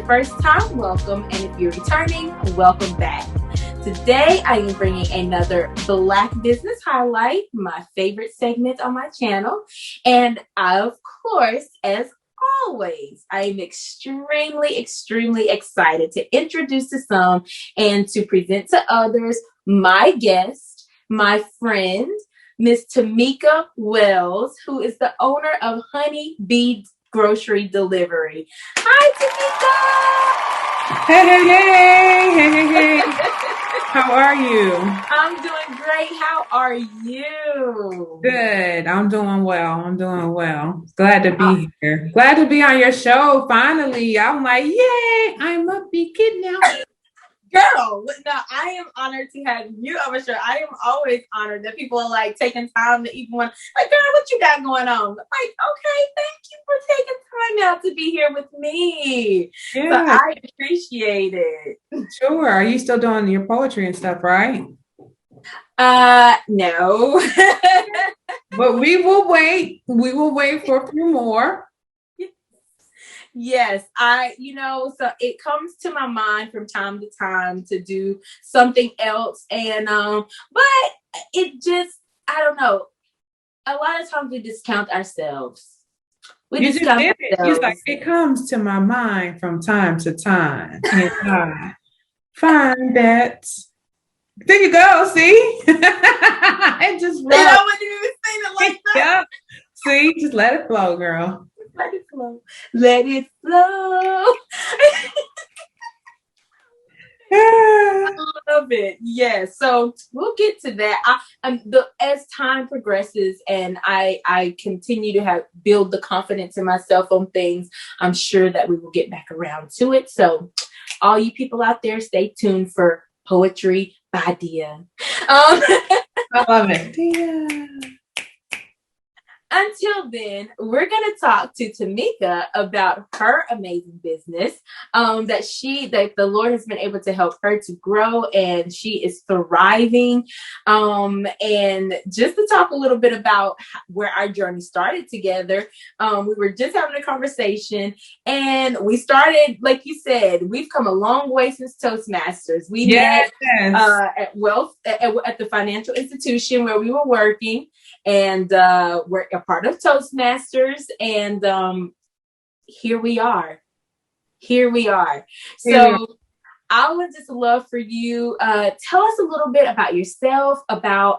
first time, welcome. And if you're returning, welcome back. Today, I am bringing another Black business highlight, my favorite segment on my channel. And of course, as always, I am extremely excited to introduce to some and to present to others my guest, my friend, Miss Tamika Wells, who is the owner of Honey Bee Grocery Delivery. Hi, Hey. How are you? I'm doing great. How are you? Good. I'm doing well. Glad to be here. Glad to be on your show. Finally. I'm like, yay, I'm a big kid now. Girl, no, I am honored to have you on my show. I am always honored that people are like taking time to even want, like, girl, what you got going on? Like, okay, thank you for taking time out to be here with me. Yeah. So I appreciate it. Sure. Are you still doing your poetry and stuff, right? No. But we will wait. We will wait for a few more. Yes, so it comes to my mind from time to time to do something else. And, but it just, I don't know. A lot of times we discount ourselves. It's like, it comes to my mind from time to time. And I find that, there you go, see? It just rolls. I wouldn't even say it like that. Yep. See, just let it flow, girl. Let it flow. Let it flow. I love it. Yeah. So we'll get to that. As time progresses and I continue to build the confidence in myself on things, I'm sure that we will get back around to it. So all you people out there, stay tuned for Poetry by Dia. I love it. Dia. Until then, we're going to talk to Tamika about her amazing business that the Lord has been able to help her to grow, and she is thriving. And just to talk a little bit about where our journey started together, we were just having a conversation, and we started, like you said, we've come a long way since Toastmasters. We met at the financial institution where we were working. And we're a part of Toastmasters, and here we are. So I would just love for you, tell us a little bit about yourself, about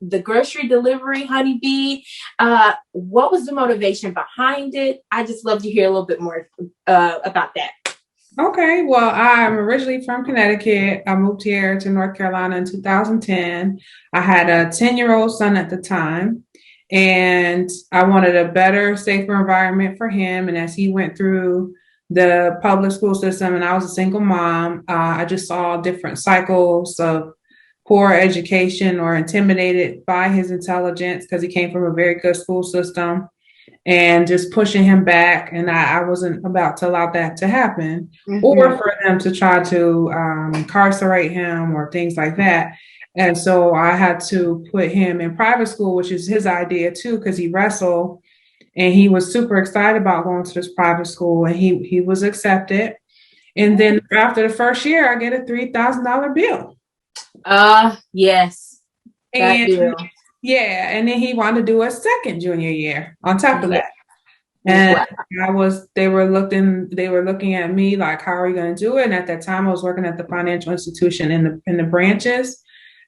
the grocery delivery, Honey Bee. What was the motivation behind it? I just love to hear a little bit more about that. Okay, well, I'm originally from Connecticut. I moved here to North Carolina in 2010. I had a 10-year-old son at the time, and I wanted a better, safer environment for him. And as he went through the public school system, and I was a single mom, I just saw different cycles of poor education or intimidated by his intelligence because he came from a very good school system. And just pushing him back. And I wasn't about to allow that to happen, or for them to try to incarcerate him or things like that. And so I had to put him in private school, which is his idea too, because he wrestled and he was super excited about going to this private school, and he was accepted. And then after the first year, I get a $3,000 bill. Yes. Yeah, and then he wanted to do a second junior year on top of that. And they were looking at me like, how are you going to do it? And at that time I was working at the financial institution in the branches.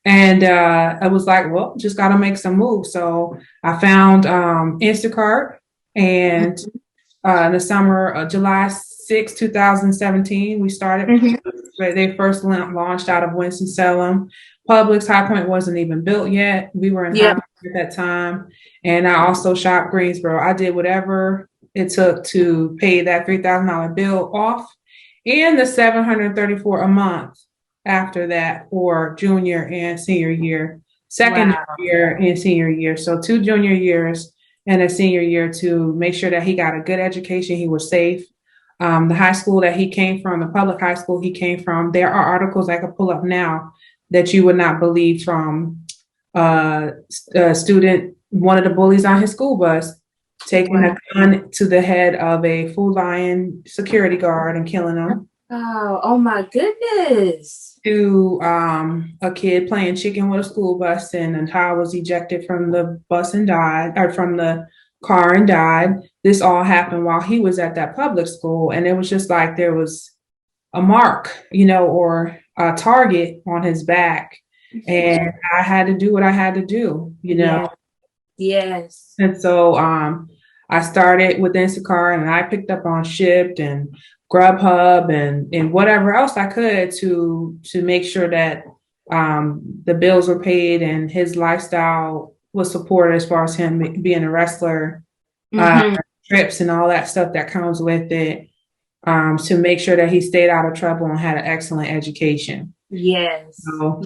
And I was like, well, just got to make some moves. So I found Instacart, and in the summer of July 6, 2017, we started. They first launched out of Winston-Salem. Publix High Point wasn't even built yet. We were in High Point at that time. And I also shopped Greensboro. I did whatever it took to pay that $3,000 bill off, and the $734 a month after that for junior and senior year, second year and senior year. So 2 junior years and a senior year to make sure that he got a good education. He was safe. The high school that he came from, the public high school he came from, there are articles I could pull up now that you would not believe from a student, one of the bullies on his school bus, taking a gun to the head of a Food Lion security guard and killing him. Oh my goodness. To a kid playing chicken with a school bus and how I was ejected from the bus and died, or from the car and died. This all happened while he was at that public school. And it was just like there was a mark, or a target on his back. And I had to do what I had to do, Yes. And so I started with Instacart, and I picked up on Shipt and Grubhub and whatever else I could to make sure that the bills were paid and his lifestyle was supported as far as him being a wrestler, trips and all that stuff that comes with it, to make sure that he stayed out of trouble and had an excellent education. Yes. So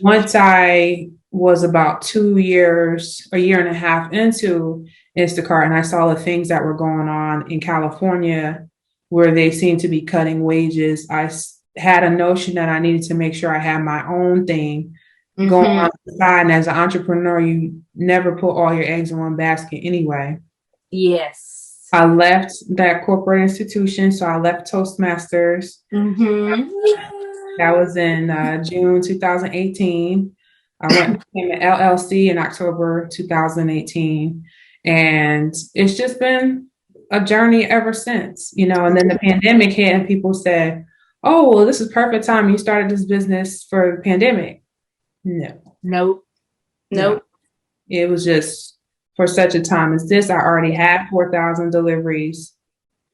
once I was about 2 years, a year and a half into Instacart, and I saw the things that were going on in California where they seemed to be cutting wages, I had a notion that I needed to make sure I had my own thing going on the side. And as an entrepreneur, you never put all your eggs in one basket anyway. Yes. I left that corporate institution. So I left Toastmasters. That was in June 2018. I went to an LLC in October 2018. And it's just been a journey ever since, and then the pandemic hit and people said, oh, well, this is perfect time. You started this business for the pandemic. Nope. It was just for such a time as this. I already had 4,000 deliveries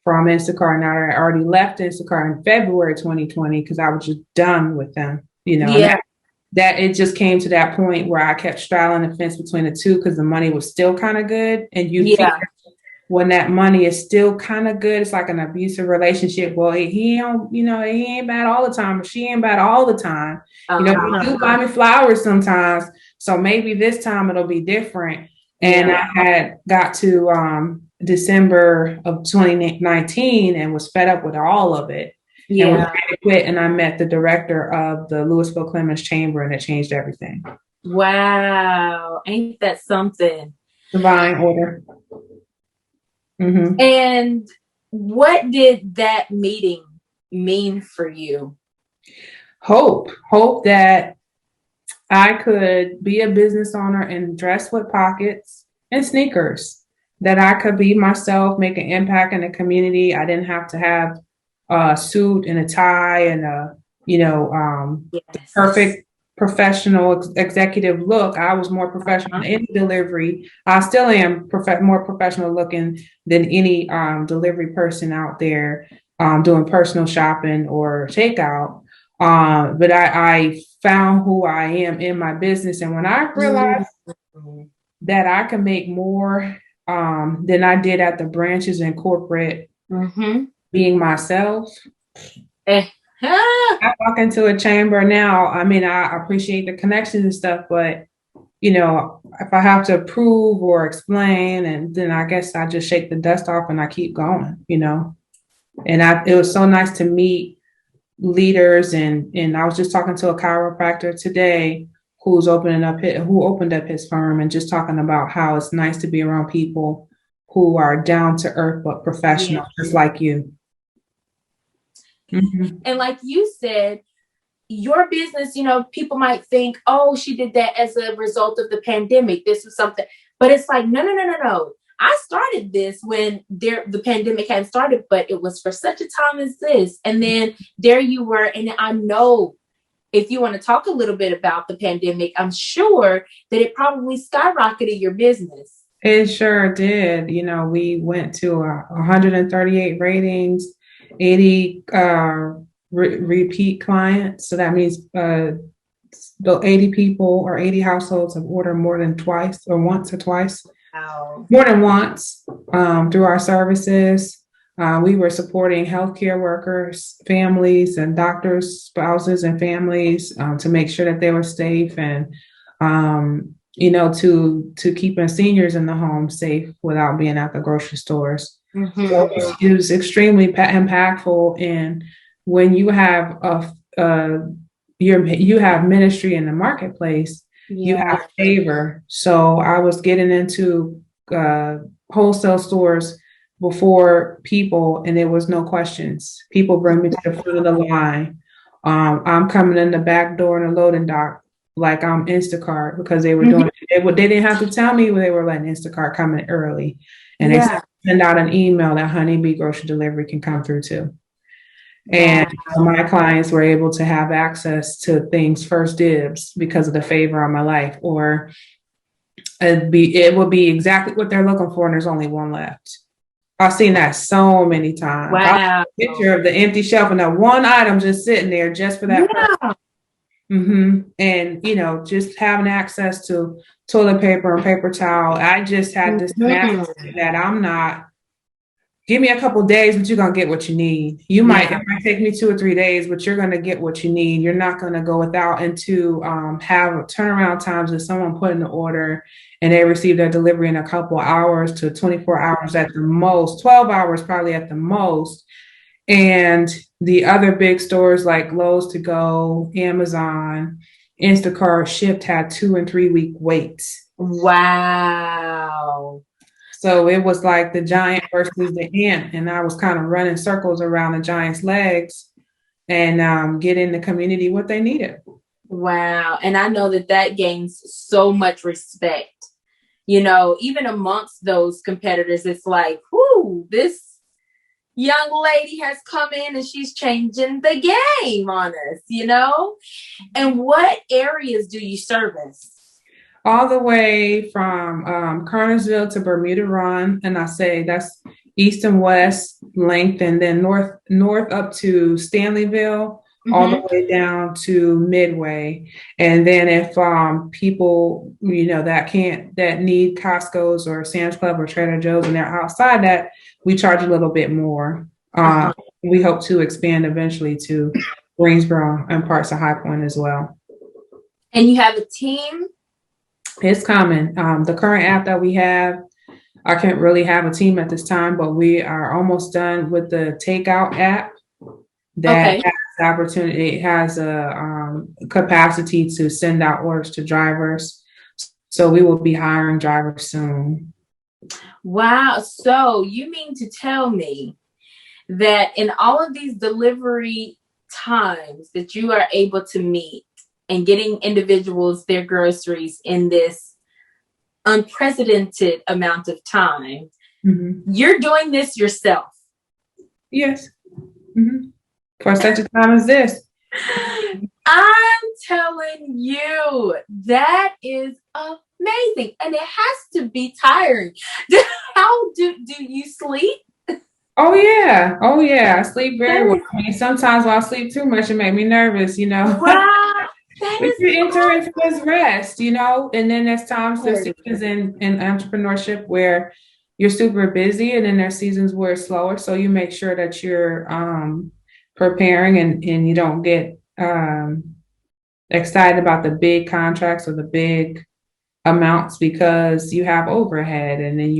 from Instacart. Now I already left Instacart in February 2020 because I was just done with them, that it just came to that point where I kept straddling the fence between the two because the money was still kind of good. And you think when that money is still kind of good, it's like an abusive relationship. Well, he ain't bad all the time, or she ain't bad all the time. You do buy me flowers sometimes. So maybe this time it'll be different. And I had got to December of 2019 and was fed up with all of it. And was ready to quit. And I met the director of the Louisville Clemens Chamber, and it changed everything. Wow. Ain't that something? Divine order. And what did that meeting mean for you? Hope that I could be a business owner and dress with pockets and sneakers, that I could be myself, make an impact in the community. I didn't have to have a suit and a tie and the perfect professional executive look. I was more professional in delivery. I still am more professional looking than any delivery person out there doing personal shopping or takeout. But I found who I am in my business. And when I realized that I can make more than I did at the branches in corporate, being myself, I walk into a chamber now. I mean, I appreciate the connections and stuff, but if I have to prove or explain, and then I guess I just shake the dust off and I keep going, And it was so nice to meet leaders, and I was just talking to a chiropractor today who opened up his firm, and just talking about how it's nice to be around people who are down to earth but professional, just like you. And like you said, your business, people might think, oh, she did that as a result of the pandemic. This was something, but it's like, no. I started this when the pandemic hadn't started, but it was for such a time as this. And then there you were. And I know if you want to talk a little bit about the pandemic, I'm sure that it probably skyrocketed your business. It sure did. We went to 138 ratings, 80 repeat clients. So that means the 80 people or 80 households have ordered more than twice or once or twice. Wow. More than once through our services. We were supporting healthcare workers, families, and doctors, spouses, and families to make sure that they were safe, and to keeping seniors in the home safe without being at the grocery stores. So it was extremely impactful. And when you have you have ministry in the marketplace, you have favor. So I was getting into wholesale stores before people, and there was no questions. People bring me to the front of the line. I'm coming in the back door in the loading dock like I'm Instacart because they were doing it. They didn't have to tell me they were letting Instacart come in early, and they send out an email that Honeybee Grocery Delivery can come through too. And my clients were able to have access to things first dibs because of the favor on my life, or it would be exactly what they're looking for, and there's only one left. I've seen that so many times. Wow. I have a picture of the empty shelf and that one item just sitting there just for that person. And, just having access to toilet paper and paper towel. I just had this tenacity that I'm not, give me a couple days, but you're going to get what you need. It might take me 2 or 3 days, but you're going to get what you need. You're not going to go without. And to have turnaround times if someone put in the order and they receive their delivery in a couple hours to 24 hours at the most, 12 hours probably at the most. And the other big stores like Lowe's To Go, Amazon, Instacart, Shipt had 2 and 3 week waits. Wow. So it was like the giant versus the ant. And I was kind of running circles around the giant's legs and getting the community what they needed. Wow. And I know that gains so much respect. Even amongst those competitors, it's like, whoo, this young lady has come in and she's changing the game on us, And what areas do you service? All the way from Kernersville to Bermuda Run, and I say that's east and west length, and then north up to Stanleyville, all the way down to Midway. And then if people that need Costco's or Sam's Club or Trader Joe's and they're outside that, we charge a little bit more. We hope to expand eventually to Greensboro and parts of High Point as well. And you have a team? It's coming. The current app that we have, I can't really have a team at this time, but we are almost done with the takeout app that has the opportunity. It has a capacity to send out orders to drivers. So we will be hiring drivers soon. Wow. So you mean to tell me that in all of these delivery times that you are able to meet and getting individuals their groceries in this unprecedented amount of time, you're doing this yourself? Yes. For such a time as this. I'm telling you, that is amazing. And it has to be tiring. How do you sleep? Oh yeah. I sleep very well. I mean, sometimes when I sleep too much, it makes me nervous, Wow. But you enter into this rest, and then there's times, there's seasons in entrepreneurship where you're super busy, and then there's seasons where it's slower. So you make sure that you're preparing and you don't get excited about the big contracts or the big amounts because you have overhead, and then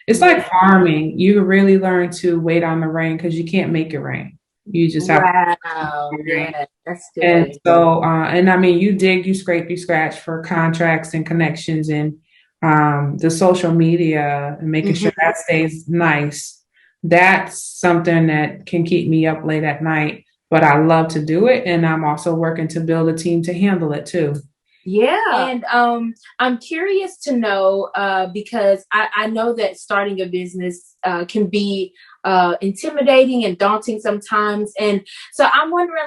it's like farming. You really learn to wait on the rain because you can't make it rain. You just have yeah, that's good. And so, and I mean, you dig, you scrape, you scratch for contracts and connections and the social media and making sure that stays nice. That's something that can keep me up late at night, but I love to do it. And I'm also working to build a team to handle it too. Yeah. And I'm curious to know, because I know that starting a business can be intimidating and daunting sometimes. And so I'm wondering,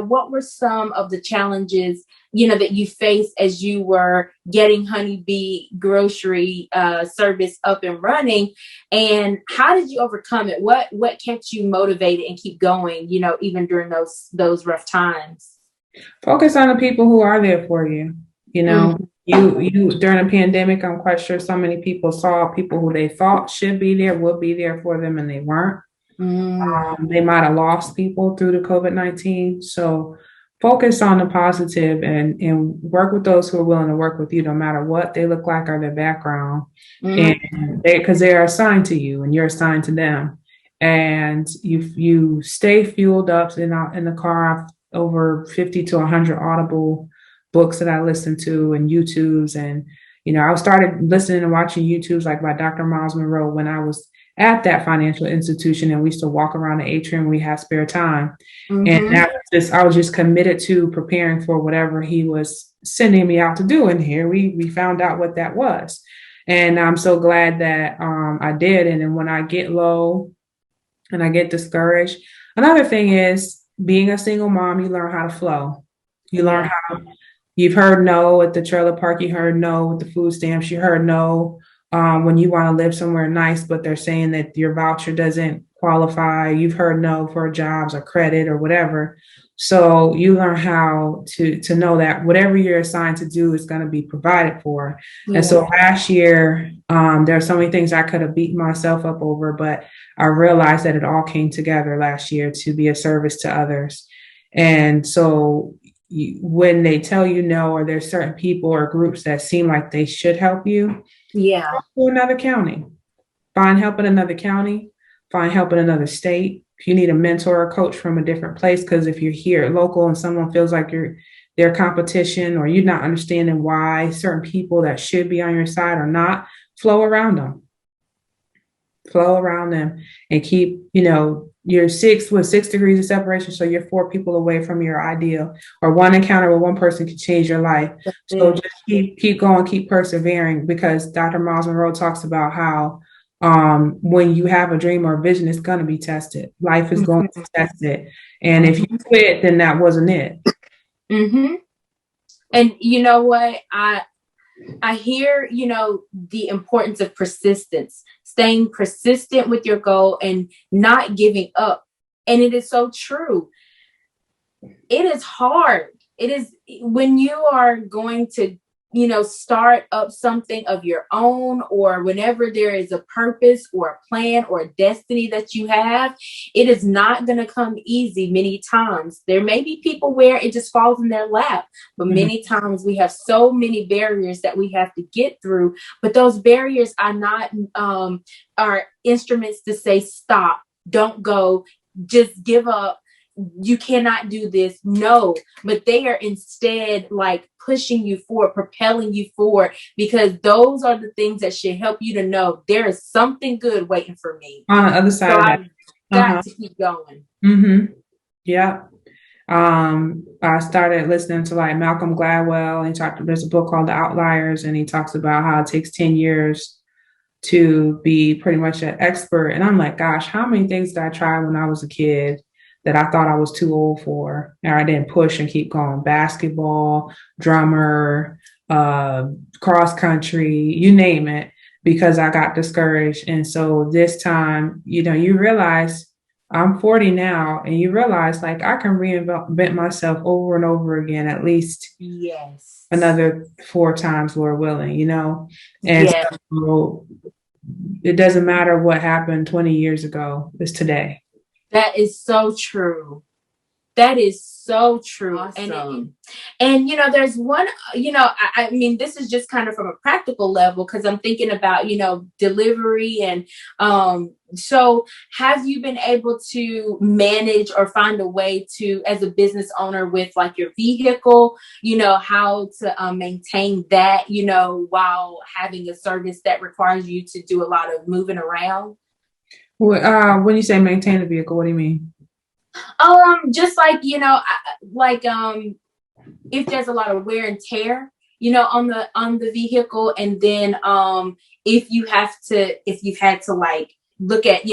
what were some of the challenges, that you faced as you were getting Honeybee grocery service up and running? And how did you overcome it? What kept you motivated and keep going, even during those rough times? Focus on the people who are there for you. You during a pandemic, I'm quite sure so many people saw people who they thought should be there, would be there for them, and they weren't. They might have lost people through the COVID-19. So focus on the positive and work with those who are willing to work with you, no matter what they look like or their background. And because they're assigned to you and you're assigned to them. And you stay fueled up in the car. Over 50 to 100 Audible books that I listen to and YouTubes, and I started listening and watching YouTubes like by Dr. Miles Monroe when I was at that financial institution, and we used to walk around the atrium when we had spare time. And that was I was just committed to preparing for whatever he was sending me out to do. And here we found out what that was. And I'm so glad that I did. And then when I get low and I get discouraged, another thing is being a single mom, you learn how to flow. You learn how, you've heard no at the trailer park, you heard no with the food stamps, you heard no when you want to live somewhere nice, but they're saying that your voucher doesn't qualify. You've heard no for jobs or credit or whatever. So you learn how to know that whatever you're assigned to do is going to be provided for. Yeah. And so last year, there are so many things I could have beaten myself up over, but I realized that it all came together last year to be a service to others. And so when they tell you no, or there's certain people or groups that seem like they should help you, go to another county, find help in another county, find help in another state. If you need a mentor or coach from a different place, because if you're here local and someone feels like you're their competition, or you're not understanding why certain people that should be on your side are not, flow around them and keep, you're 6 degrees of separation. So you're 4 people away from your ideal, or one encounter with one person can change your life. So just keep going, keep persevering, because Dr. Miles Monroe talks about how when you have a dream or a vision, it's going to be tested. Life is going to test it. And if you quit, then that wasn't it. And you know what? I hear, the importance of persistence, staying persistent with your goal and not giving up. And it is so true. It is hard. It is when you are going to, start up something of your own, or whenever there is a purpose or a plan or a destiny that you have, it is not going to come easy many times. There may be people where it just falls in their lap, but many times we have so many barriers that we have to get through. But those barriers are not, are instruments to say, stop, don't go, just give up. You cannot do this. No, but they are instead like pushing you forward, propelling you forward, because those are the things that should help you to know there is something good waiting for me on the other side. So I've got to keep going. Yeah. I started listening to like Malcolm Gladwell, and there's a book called The Outliers, and he talks about how it takes 10 years to be pretty much an expert. And I'm like, gosh, how many things did I try when I was a kid that I thought I was too old for, and I didn't push and keep going? Basketball, drummer, cross country, you name it, because I got discouraged. And so this time, you realize I'm 40 now, and you realize like I can reinvent myself over and over again, at least another 4 times, Lord willing, and so it doesn't matter what happened 20 years ago, it's today. That is so true. That is so true. Awesome. And there's one, I mean, this is just kind of from a practical level, because I'm thinking about, delivery. And so have you been able to manage or find a way to, as a business owner, with like your vehicle, how to maintain that, while having a service that requires you to do a lot of moving around? When you say maintain the vehicle, what do you mean? Just like, if there's a lot of wear and tear, on the vehicle, and then if you've had to like look at,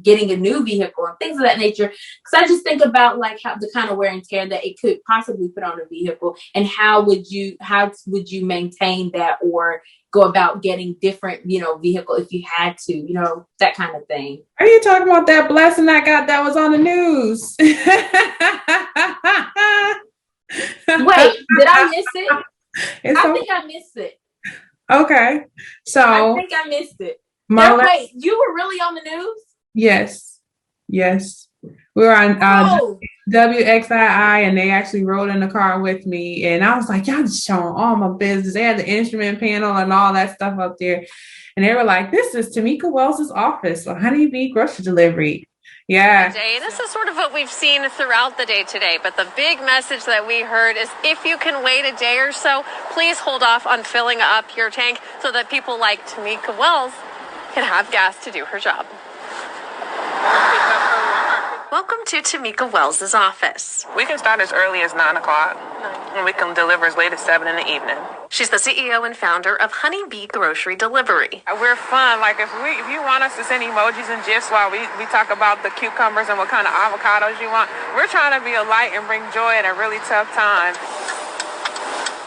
getting a new vehicle and things of that nature. Because I just think about like how the kind of wear and tear that it could possibly put on a vehicle, and how would you maintain that, or go about getting different, vehicle if you had to, that kind of thing. Are you talking about that blessing I got that was on the news? Wait, did I miss it? I think I missed it. Okay. So I think I missed it. Wait, you were really on the news? Yes. We were on WXII, and they actually rode in the car with me. And I was like, y'all just showing all my business. They had the instrument panel and all that stuff up there. And they were like, this is Tamika Wells' office, so honeybee grocery delivery. Yeah. Day. This is sort of what we've seen throughout the day today, but the big message that we heard is if you can wait a day or so, please hold off on filling up your tank so that people like Tamika Wells can have gas to do her job. Welcome to Tamika Wells' office. We can start as early as 9 o'clock, and we can deliver as late as 7 in the evening. She's the CEO and founder of Honey Bee Grocery Delivery. We're fun. Like, if you want us to send emojis and gifs while we talk about the cucumbers and what kind of avocados you want, we're trying to be a light and bring joy at a really tough time.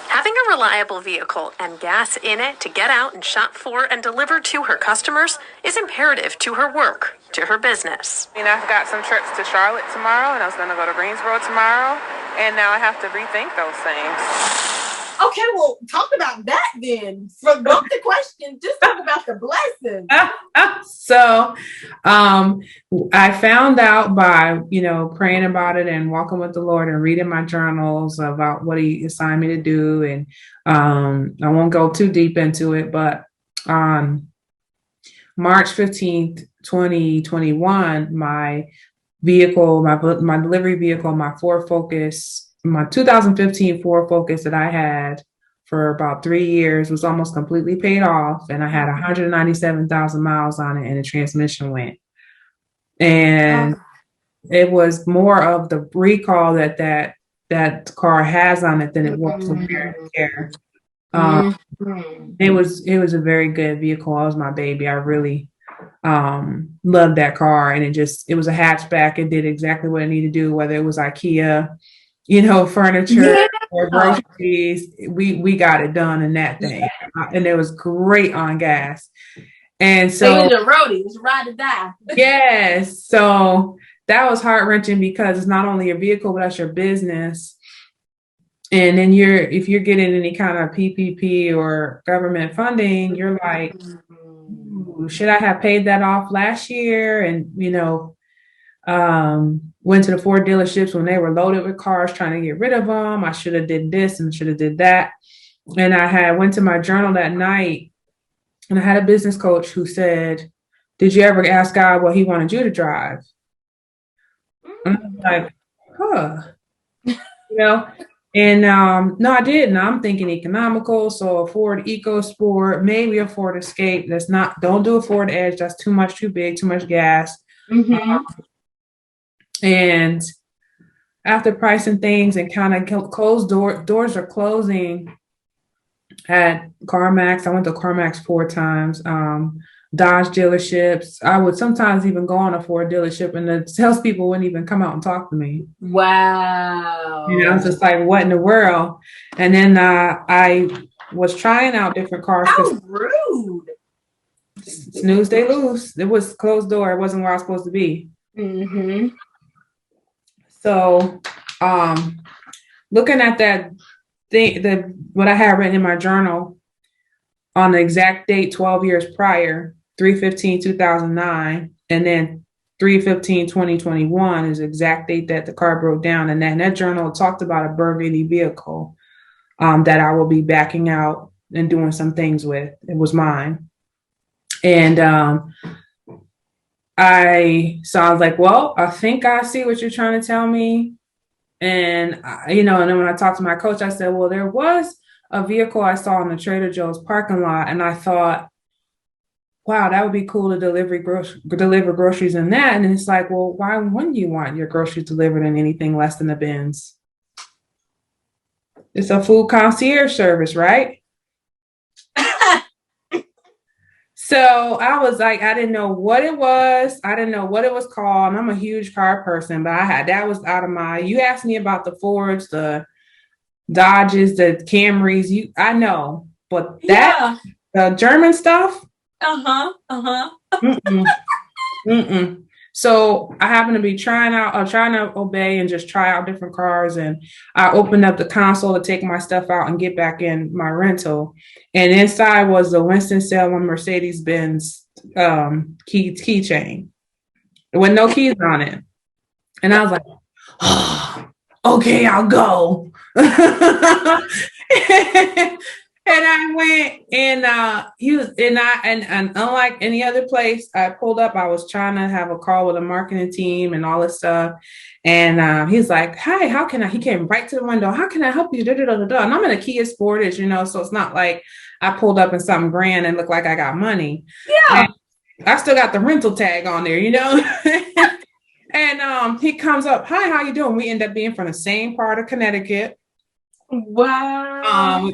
Having a reliable vehicle and gas in it to get out and shop for and deliver to her customers is imperative to her work, to her business. I've got some trips to Charlotte tomorrow, and I was going to go to Greensboro tomorrow, and now I have to rethink those things. Okay, well, talk about that then. Forget the question. Just talk about the blessing. So, I found out by, praying about it and walking with the Lord and reading my journals about what He assigned me to do. And I won't go too deep into it, but on March 15th, 2021, my vehicle, my delivery vehicle, my Ford Focus, my 2015 Ford Focus that I had for about 3 years was almost completely paid off. And I had 197,000 miles on it and the transmission went. And it was more of the recall that car has on it than it was from wear and tear. It was a very good vehicle. It was my baby. I really loved that car. And it was a hatchback. It did exactly what it needed to do, whether it was IKEA, furniture or groceries, we got it done in that thing. And it was great on gas. And so the roadie was ride or die. Yes. So that was heart-wrenching because it's not only your vehicle, but that's your business. And then if you're getting any kind of PPP or government funding, you're like, should I have paid that off last year? And, went to the Ford dealerships when they were loaded with cars trying to get rid of them. I should have did this and should have did that. And I went to my journal that night and I had a business coach who said, did you ever ask God what He wanted you to drive? And I was like, and no, I didn't. I'm thinking economical. So a Ford EcoSport, maybe a Ford Escape. Don't do a Ford Edge. That's too much, too big, too much gas. And after pricing things and kind of closed doors are closing at CarMax. I went to CarMax 4 times. Dodge dealerships. I would sometimes even go on a Ford dealership and the salespeople wouldn't even come out and talk to me. Wow. I was just like, what in the world? And then I was trying out different cars. How rude. Snooze, they lose. It was closed door. It wasn't where I was supposed to be. So, looking at that thing, what I had written in my journal on the exact date, 12 years prior, 3/15/2009, and then 3/15/2021 is the exact date that the car broke down. And that journal talked about a burgundy vehicle that I will be backing out and doing some things with. It was mine. And I was like, well, I think I see what you're trying to tell me. And, and then when I talked to my coach, I said, well, there was a vehicle I saw in the Trader Joe's parking lot. And I thought, wow, that would be cool to deliver groceries in that. And it's like, well, why wouldn't you want your groceries delivered in anything less than the bins? It's a food concierge service, right? So I was like, I didn't know what it was. I didn't know what it was called. And I'm a huge car person, but that was out of you asked me about the Fords, the Dodges, the Camrys. I know, but the German stuff. So I happened to be trying to obey and just try out different cars. And I opened up the console to take my stuff out and get back in my rental. And inside was the Winston-Salem Mercedes-Benz keychain with no keys on it. And I was like, oh, okay, I'll go. And I went and he was and unlike any other place, I pulled up. I was trying to have a call with a marketing team and all this stuff. And he's like, "Hi, how can I?" He came right to the window. "How can I help you?" Da, da, da, da, da. And I'm in a Kia Sportage, so it's not like I pulled up in something grand and looked like I got money. Yeah. And I still got the rental tag on there, And he comes up, "Hi, how you doing?" We end up being from the same part of Connecticut. Wow.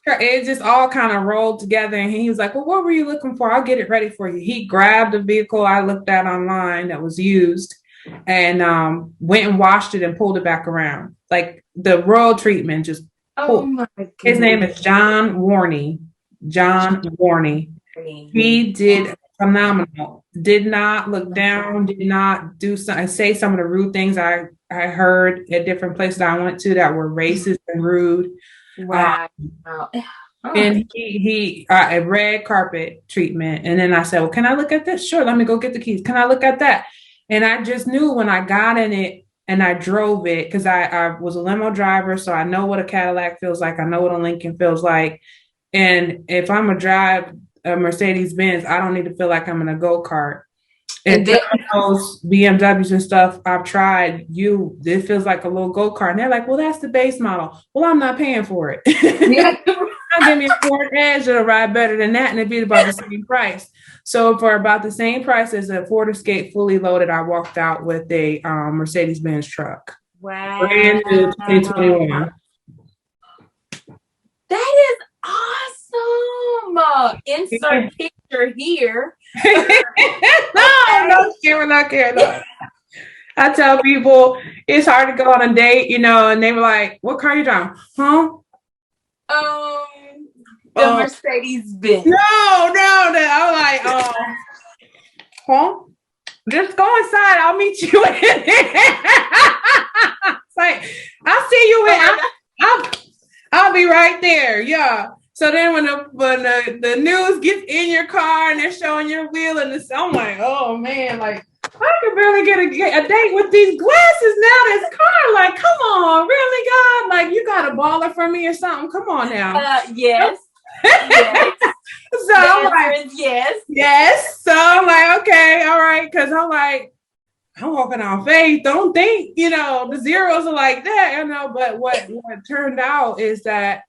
It just all kind of rolled together. And he was like, "Well, what were you looking for? I'll get it ready for you." He grabbed a vehicle I looked at online that was used and went and washed it and pulled it back around. Like the royal treatment, just pulled. My goodness. His name is John Warney. John Warney. He did phenomenal. Did not look down, did not say some of the rude things I heard at different places I went to that were racist and rude. Wow. And he a red carpet treatment. And then I said, "Well, can I look at this?" "Sure, let me go get the keys." "Can I look at that?" And I just knew when I got in it and I drove it, because I was a limo driver, so I know what a Cadillac feels like. I know what a Lincoln feels like. And if I'm a drive a Mercedes Benz, I don't need to feel like I'm in a go-kart. And those BMWs and stuff I've tried, it feels like a little go-kart. And they're like, "Well, that's the base model." Well, I'm not paying for it. Yeah. Give me a Ford Edge that'll ride better than that, and it'd be about the same price. So for about the same price as a Ford Escape fully loaded, I walked out with a Mercedes Benz truck. Wow. Brand new 2021. That is awesome. Insert picture here. No, not care. I tell people it's hard to go on a date, and they were like, "What car are you driving?" "Huh? The Mercedes Benz." No. I'm like, "Huh? Just go inside. I'll meet you in there." It's like, "I'll see you in. I'll be right there." Yeah. So then when the news gets in your car and they're showing your wheel and I'm like, "Oh man, like I can barely get a date with these glasses now. This car, like, come on, really, God? Like, you got a baller for me or something? Come on now." Yes. Yes. So I'm like, yes. So I'm like, okay, all right, because I'm like, I'm walking on faith. Don't think, the zeros are like that, But what turned out is that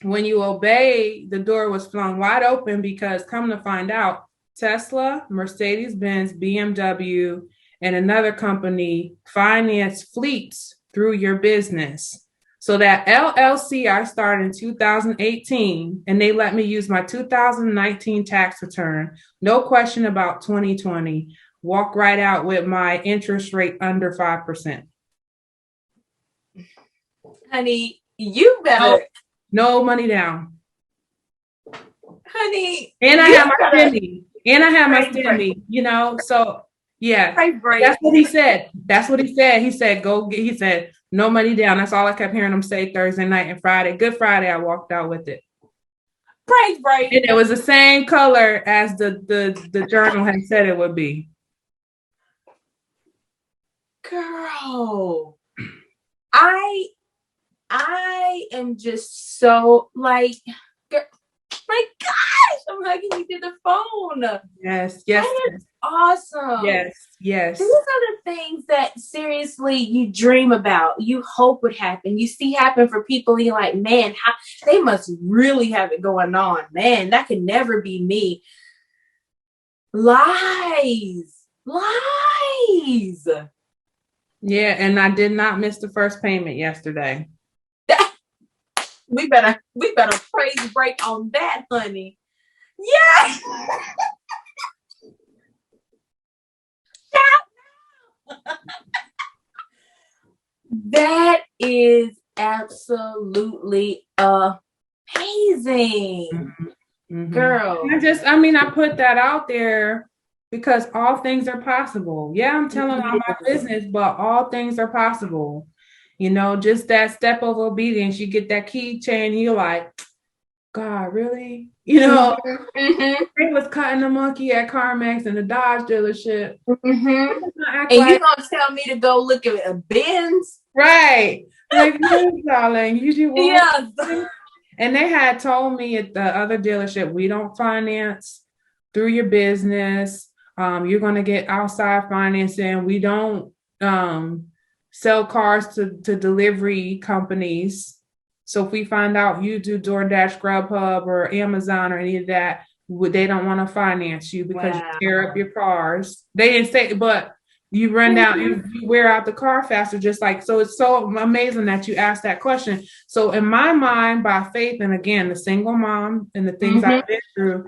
when you obey, the door was flung wide open, because come to find out, Tesla, Mercedes-Benz, BMW, and another company finance fleets through your business. So that LLC I started in 2018, and they let me use my 2019 tax return. No question about 2020. Walk right out with my interest rate under 5%. Honey, you better. No money down. Honey. And I have my stimmy. So yeah. That's what he said. He said, "No money down." That's all I kept hearing him say Thursday night and Friday. Good Friday, I walked out with it. Praise break. And it was the same color as the journal had said it would be. Girl, I am just so like, my gosh, I'm hugging you to the phone. Yes. That is awesome. Yes. These are the things that seriously you dream about, you hope would happen, you see happen for people, and you're like, man, they must really have it going on. Man, that could never be me. Lies. Yeah, and I did not miss the first payment yesterday. We better praise break on that, honey. Yes. That is absolutely amazing. Mm-hmm. Girl. I put that out there because all things are possible. Yeah, I'm telling all my business, but all things are possible. Just that step of obedience. You get that keychain, you're like, God, really? Mm-hmm. They was cutting the monkey at CarMax and the Dodge dealership. Mm-hmm. And you gonna tell me to go look at a Benz? Right. Like, no, darling, you do want. Yeah. And they had told me at the other dealership, we don't finance through your business. You're going to get outside financing. We don't sell cars to delivery companies. So if we find out you do DoorDash, Grubhub, or Amazon or any of that, they don't want to finance you because you tear up your cars. They didn't say, but you run down, you wear out the car faster, just like, so it's so amazing that you asked that question. So in my mind, by faith, and again, the single mom and the things I've been through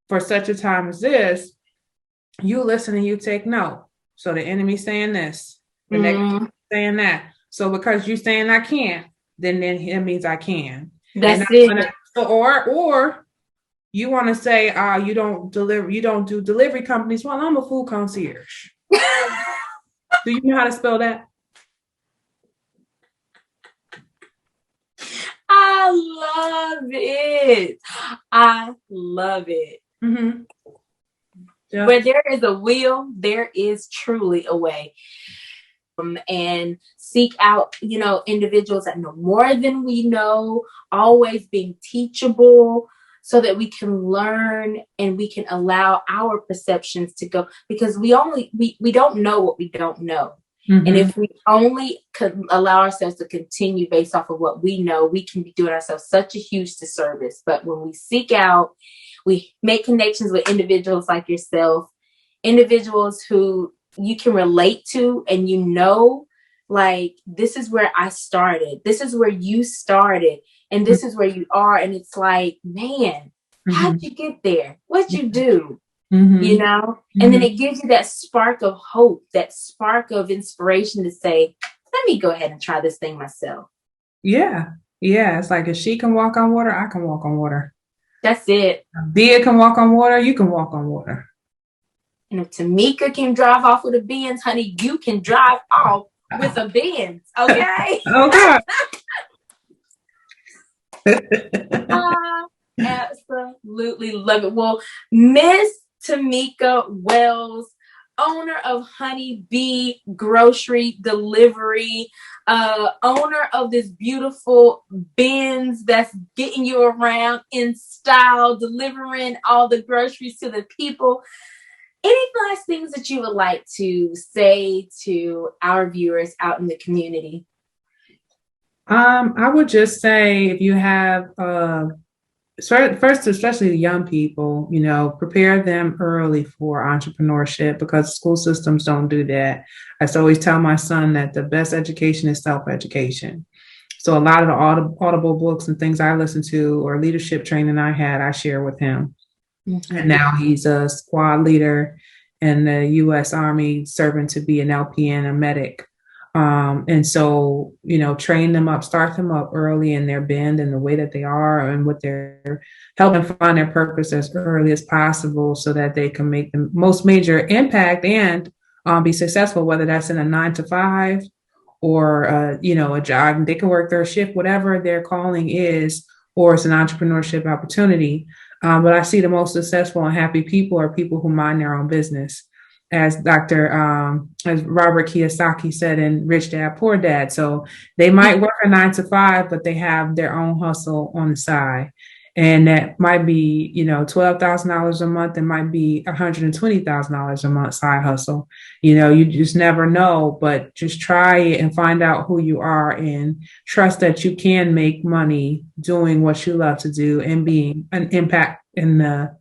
for such a time as this, you listen and you take note. So the enemy's saying this, the next saying that. So because you're saying I can't, then it means I can. That's it. Or you want to say, you don't do delivery companies. Well, I'm a food concierge. Do you know how to spell that? I love it. I love it. Mm-hmm. Yeah. Where there is a will, there is truly a way. And seek out, individuals that know more than we know, always being teachable so that we can learn and we can allow our perceptions to go, because we don't know what we don't know. Mm-hmm. And if we only could allow ourselves to continue based off of what we know, we can be doing ourselves such a huge disservice. But when we seek out, we make connections with individuals like yourself, individuals who you can relate to, and like, this is where I started, this is where you started, and this is where you are. And it's like, man, how'd you get there? What'd you do? And then it gives you that spark of hope, that spark of inspiration to say, let me go ahead and try this thing myself. Yeah. It's like, if she can walk on water, I can walk on water. That's it. Bia can walk on water, you can walk on water. And if Tamika can drive off with a Benz, honey, you can drive off with a Benz. Okay? Okay. I absolutely love it. Well, Miss Tamika Wells, owner of Honey Bee Grocery Delivery, owner of this beautiful Benz that's getting you around in style, delivering all the groceries to the people. Any last things that you would like to say to our viewers out in the community? I would just say, if you have, first, especially the young people, prepare them early for entrepreneurship, because school systems don't do that. I always tell my son that the best education is self-education. So a lot of the audible books and things I listen to, or leadership training I share with him. Mm-hmm. And now he's a squad leader in the U.S. Army, serving to be an LPN, a medic. And so, train them up, start them up early in their bend and the way that they are, and what they're helping find their purpose as early as possible, so that they can make the most major impact and be successful, whether that's in a 9-to-5 or, a job. They can work their shift, whatever their calling is, or it's an entrepreneurship opportunity. But I see the most successful and happy people are people who mind their own business, as as Robert Kiyosaki said in Rich Dad, Poor Dad. So they might work a 9-to-5, but they have their own hustle on the side. And that might be, $12,000 a month. It might be $120,000 a month side hustle. You just never know, but just try it and find out who you are, and trust that you can make money doing what you love to do and being an impact in the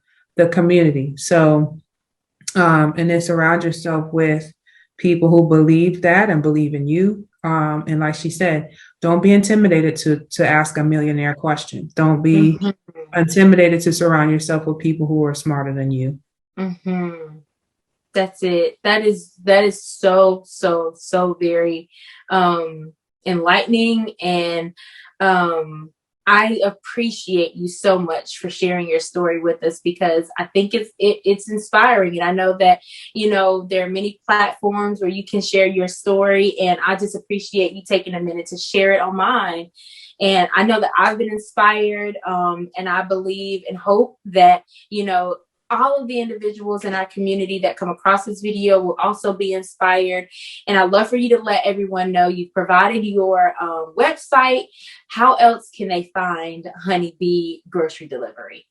community. So, and then surround yourself with people who believe that and believe in you. And like she said, don't be intimidated to ask a millionaire question. Don't be intimidated to surround yourself with people who are smarter than you. Mm-hmm. That's it. That is so very enlightening, and I appreciate you so much for sharing your story with us, because I think it's inspiring. And I know that, there are many platforms where you can share your story, and I just appreciate you taking a minute to share it on mine. And I know that I've been inspired, and I believe and hope that, all of the individuals in our community that come across this video will also be inspired. And I'd love for you to let everyone know you've provided your website. How else can they find Honeybee Grocery Delivery?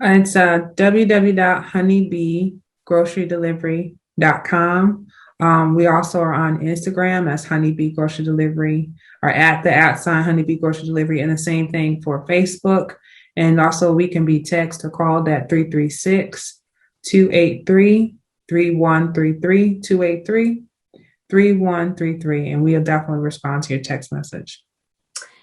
It's www.honeybeegrocerydelivery.com. We also are on Instagram as Honeybee Grocery Delivery, or at the @ Honeybee Grocery Delivery, and the same thing for Facebook. And also we can be texted or called at 336-283-3133, 283-3133, and we'll definitely respond to your text message.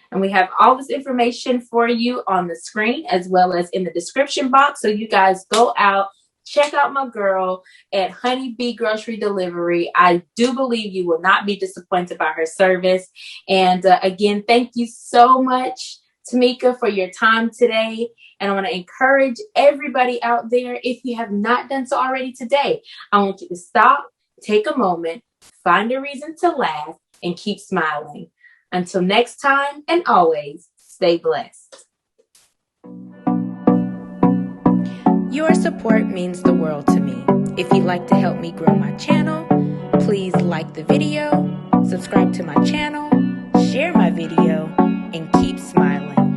And we have all this information for you on the screen as well as in the description box. So you guys go out, check out my girl at Honeybee Grocery Delivery. I do believe you will not be disappointed by her service. And again, thank you so much, Tamika, for your time today. And I want to encourage everybody out there, if you have not done so already today, I want you to stop, take a moment, find a reason to laugh, and keep smiling. Until next time, and always, stay blessed. Your support means the world to me. If you'd like to help me grow my channel, please like the video, subscribe to my channel, share my video, and keep smiling.